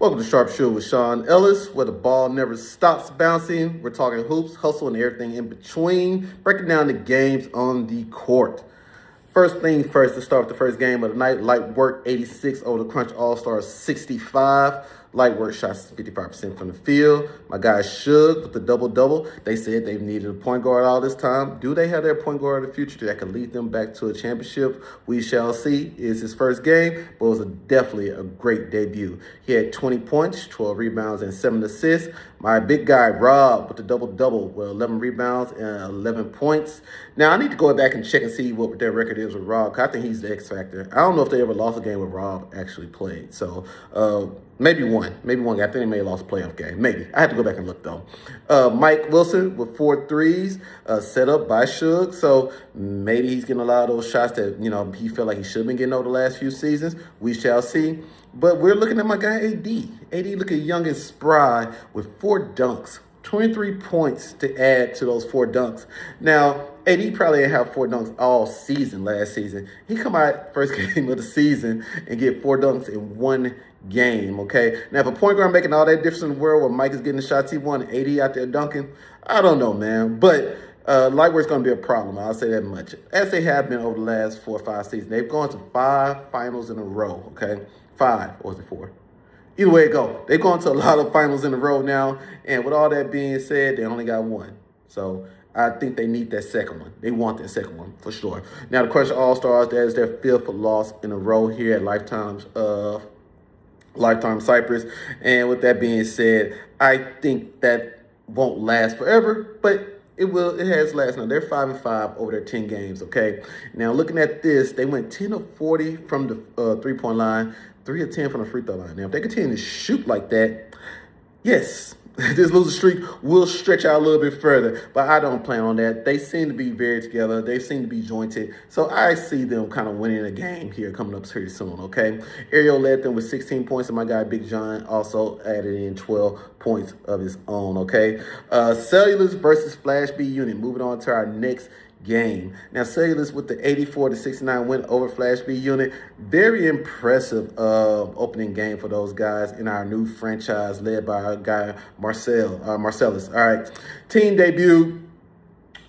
Welcome to Sharpshooting with Shuan Ellis, where the ball never stops bouncing. We're talking hoops, hustle, and everything in between, breaking down the games on the court. First thing first, to start with the first game of the night, Light Work 86 over the Crunch All-Stars 65. Light Work shot 55% from the field. My guy Shug with the double-double. They said they've needed a point guard all this time. Do they have their point guard of the future that can lead them back to a championship? We shall see. It's his first game, but it was definitely a great debut. He had 20 points, 12 rebounds, and 7 assists. My big guy, Rob, with the double-double with 11 rebounds and 11 points. Now, I need to go back and check and see what their record is with Rob, because I think he's the X factor. I don't know if they ever lost a game where Rob actually played. So, maybe one. I think they may have lost a playoff game. Maybe. I have to go back and look, though. Mike Wilson with 4 threes, set up by Shug. So maybe he's getting a lot of those shots that, he felt like he should have been getting over the last few seasons. We shall see. But we're looking at my guy, AD. AD looking young and spry with 4 dunks. 23 points to add to those 4 dunks. Now, AD probably didn't have 4 dunks all season last season. He come out first game of the season and get 4 dunks in one game, okay? Now, if a point guard making all that difference in the world where Mike is getting the shots he won and AD out there dunking, I don't know, man. But Lightwork's going to be a problem. I'll say that much. As they have been over the last 4 or 5 seasons. They've gone to 5 finals in a row, okay? 5, or was it 4? Either way it go. They've gone to a lot of finals in a row now. And with all that being said, they only got 1. So I think they need that second one. They want that second one for sure. Now, the Crush All-Stars, that is their 5th loss in a row here at Lifetime Cypress. And with that being said, I think that won't last forever, but it will. It has lasted. Now, they're 5-5 over their 10 games, okay? Now, looking at this, they went 10 of 40 from the three-point line, 3 of 10 from the free throw line. Now, if they continue to shoot like that, yes, this losing streak will stretch out a little bit further, but I don't plan on that. They seem to be very together. They seem to be jointed. So I see them kind of winning a game here coming up pretty soon, okay? Ariel led them with 16 points, and my guy Big John also added in 12 points of his own, okay? Cellulose versus Flash B Unit. Moving on to our next game. Now, Cellulose with the 84-69 win over Flash B Unit. Very impressive opening game for those guys in our new franchise led by our guy Marcellus. All right. Team debut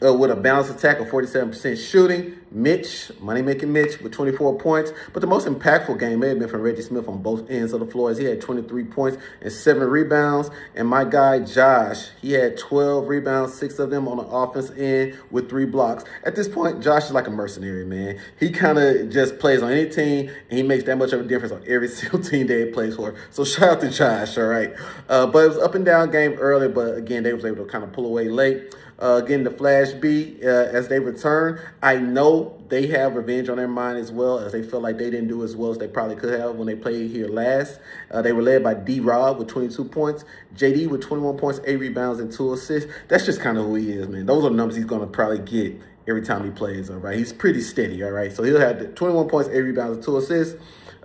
with a balanced attack of 47% shooting. Mitch, money-making Mitch, with 24 points. But the most impactful game may have been from Reggie Smith on both ends of the floor, as he had 23 points and 7 rebounds. And my guy Josh, he had 12 rebounds, 6 of them on the offense end with 3 blocks. At this point, Josh is like a mercenary, man. He kind of just plays on any team, and he makes that much of a difference on every single team that he plays for. So shout out to Josh, all right? But it was up and down game early, but again, they was able to kind of pull away late. Again, the Flash B, as they return, I know they have revenge on their mind as well, as they feel like they didn't do as well as they probably could have when they played here last. They were led by D-Rob with 22 points, JD with 21 points, 8 rebounds, and 2 assists. That's just kind of who he is, man. Those are the numbers he's going to probably get every time he plays, all right? He's pretty steady, all right? So he'll have 21 points, 8 rebounds, and 2 assists.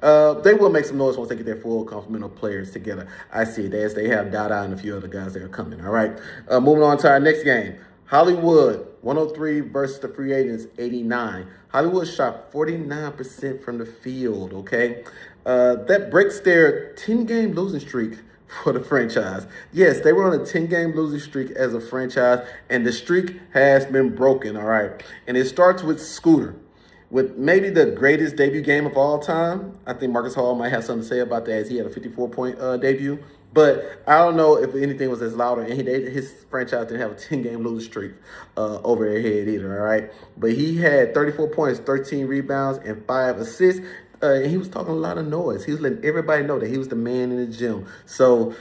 They will make some noise once they get their full complement of players together. I see it as they have Dada and a few other guys that are coming, all right? Moving on to our next game. Hollywood, 103 versus the Free Agents, 89. Hollywood shot 49% from the field, okay? That breaks their 10-game losing streak for the franchise. Yes, they were on a 10-game losing streak as a franchise, and the streak has been broken, all right? And it starts with Scooter. With maybe the greatest debut game of all time. I think Marcus Hall might have something to say about that, as he had a 54-point debut. But I don't know if anything was as louder. And his franchise didn't have a 10-game losing streak over their head either, all right? But he had 34 points, 13 rebounds, and 5 assists. And he was talking a lot of noise. He was letting everybody know that he was the man in the gym. So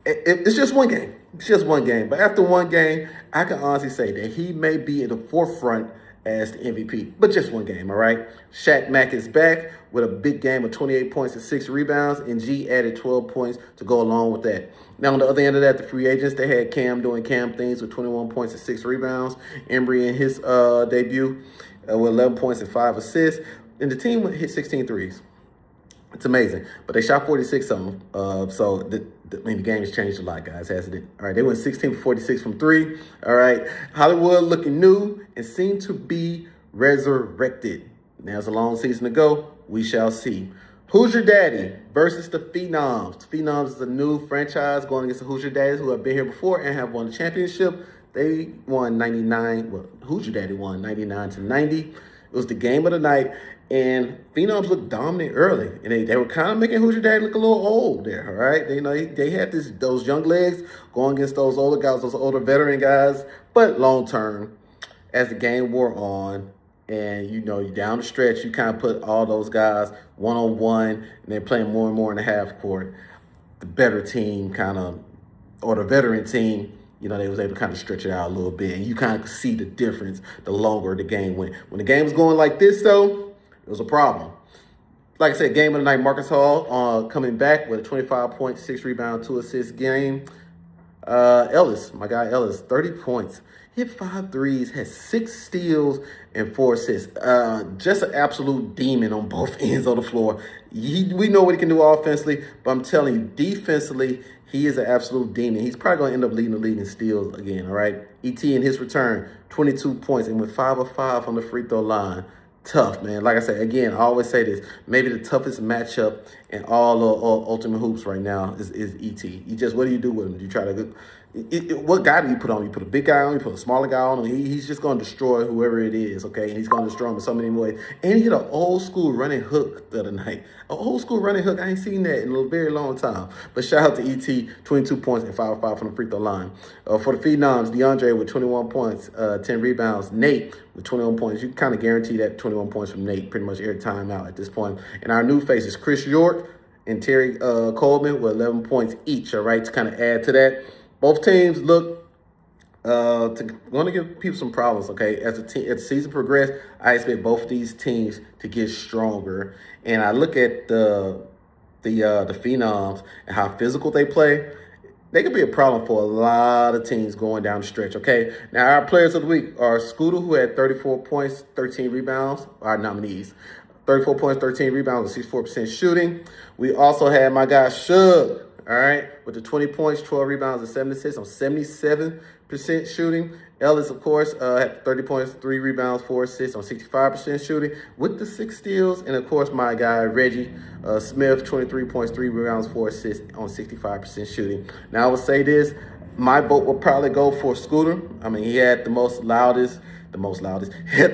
it's just one game. It's just one game. But after one game, I can honestly say that he may be in the forefront as the MVP, but just one game, all right? Shaq Mack is back with a big game of 28 points and 6 rebounds, and G added 12 points to go along with that. Now, on the other end of that, the free agents, they had Cam doing Cam things with 21 points and 6 rebounds. Embry in his debut with 11 points and 5 assists. And the team hit 16 threes. It's amazing. But they shot 46 of them. The game has changed a lot, guys, hasn't it? All right, they went 16 for 46 from 3. All right, Hollywood looking new and seemed to be resurrected. Now it's a long season to go. We shall see. Who's Your Daddy versus the Phenoms. Phenoms is a new franchise going against the Who's Your Daddies, who have been here before and have won the championship. They won 99. Well, Who's Your Daddy won 99-90. It was the game of the night, and Phenoms looked dominant early, and they were kind of making Who's Your Daddy look a little old there. All right, they had those young legs going against those older guys, those older veteran guys, but long term, as the game wore on. And, you down the stretch, you kind of put all those guys one-on-one, and they're playing more and more in the half court. The better team or the veteran team, they was able to kind of stretch it out a little bit. And you kind of see the difference the longer the game went. When the game was going like this, though, it was a problem. Like I said, game of the night, Marcus Hall coming back with a 25 point, 6 rebound, 2 assist game. Ellis, my guy Ellis, 30 points. Hit 5 threes, had 6 steals and 4 assists. Just an absolute demon on both ends of the floor. We know what he can do offensively, but I'm telling you, defensively, he is an absolute demon. He's probably going to end up leading the league in steals again, all right? E.T. in his return, 22 points, and with 5 of 5 on the free throw line. Tough, man. Like I said, again, I always say this, maybe the toughest matchup in all of Ultimate Hoops right now is E.T. What do you do with him? Do you try to what guy do you put on? You put a big guy on, you put a smaller guy on, he's just going to destroy whoever it is, okay? And he's going to destroy him in so many ways. And he hit an old school running hook the other night. An old school running hook. I ain't seen that in a very long time. But shout out to E.T., 22 points and 5 of 5 from the free throw line. For the Phenoms, DeAndre with 21 points, 10 rebounds. Nate with 21 points. You can kind of guarantee that 21 points from Nate pretty much every time out at this point. And our new faces, Chris York and Terry Coleman with 11 points each, all right, to kind of add to that. Both teams look going to give people some problems, okay? As the season progressed, I expect both of these teams to get stronger. And I look at the Phenoms and how physical they play. They could be a problem for a lot of teams going down the stretch, okay? Now, our players of the week are Scooter, who had 34 points, 13 rebounds, our nominees. 34 points, 13 rebounds, and 64% shooting. We also had my guy Shug, all right, with the 20 points, 12 rebounds, and 7 assists on 77% shooting. Ellis, of course, had 30 points, 3 rebounds, 4 assists on 65% shooting with the 6 steals. And, of course, my guy Reggie Smith, 23 points, 3 rebounds, 4 assists on 65% shooting. Now, I would say this. My vote will probably go for Scooter. I mean, he had he had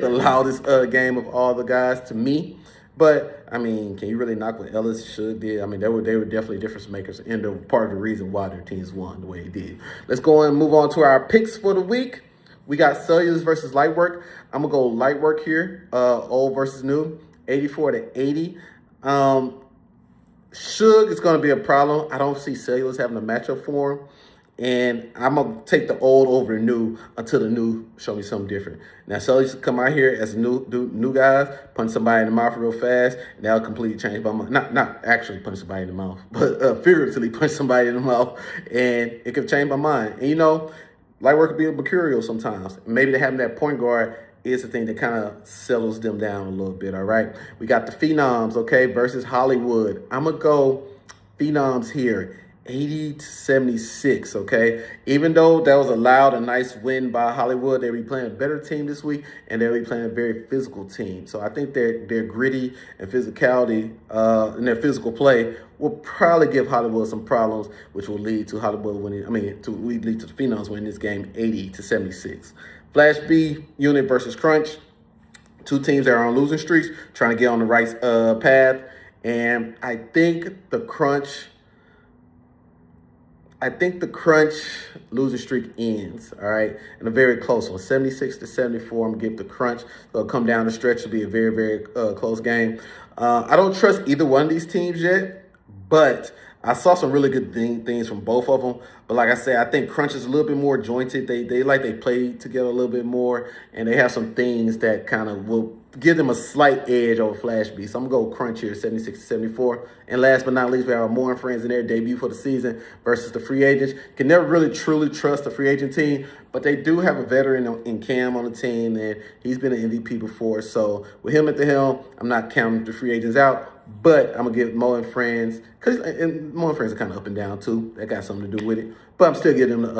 the loudest game of all the guys to me. But, I mean, can you really knock what Ellis should did? I mean, they were definitely difference makers and they're part of the reason why their teams won the way they did. Let's go and move on to our picks for the week. We got Cellulose versus Lightwork. I'm going to go Lightwork here, old versus new, 84-80. Suge is going to be a problem. I don't see Cellulose having a matchup for him. And I'm going to take the old over the new until the new show me something different. Now, Cellulose come out here as new guys, punch somebody in the mouth real fast, and that'll completely change my mind. Not actually punch somebody in the mouth, but figuratively punch somebody in the mouth, and it could change my mind. And, Lightwork could be a mercurial sometimes. Maybe they having that point guard is the thing that kind of settles them down a little bit, all right? We got the Phenoms, okay, versus Hollywood. I'm going to go Phenoms here. 80-76, okay? Even though that was a nice win by Hollywood, they'll be playing a better team this week, and they'll be playing a very physical team. So I think their gritty and physicality and their physical play will probably give Hollywood some problems, which will lead to Hollywood winning. lead to the Phenoms winning this game 80-76. Flash B unit versus Crunch. Two teams that are on losing streaks, trying to get on the right path, and I think the Crunch losing streak ends, all right? And a very close one, 76-74. I'm going to give the Crunch. They'll come down the stretch. It'll be a very, very close game. I don't trust either one of these teams yet, but I saw some really good things from both of them. But like I said, I think Crunch is a little bit more jointed. They play together a little bit more, and they have some things that kind of will give them a slight edge over Flash B. So I'm going to go Crunch here, 76-74. And last but not least, we have our More Friends in their debut for the season versus the free agents. Can never really truly trust the free agent team, but they do have a veteran in Cam on the team, and he's been an MVP before. So with him at the helm, I'm not counting the free agents out, but I'm going to give Mo and Friends, because Mo and Friends are kind of up and down too. That got something to do with it. But I'm still giving them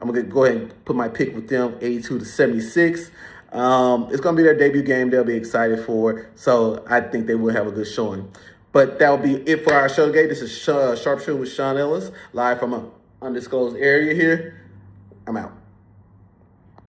I'm going to go ahead and put my pick with them, 82-76. It's going to be their debut game. They'll be excited for it. So I think they will have a good showing. But that will be it for our show today. This is Sharpshooting with Shuan Ellis, live from an undisclosed area here. I'm out.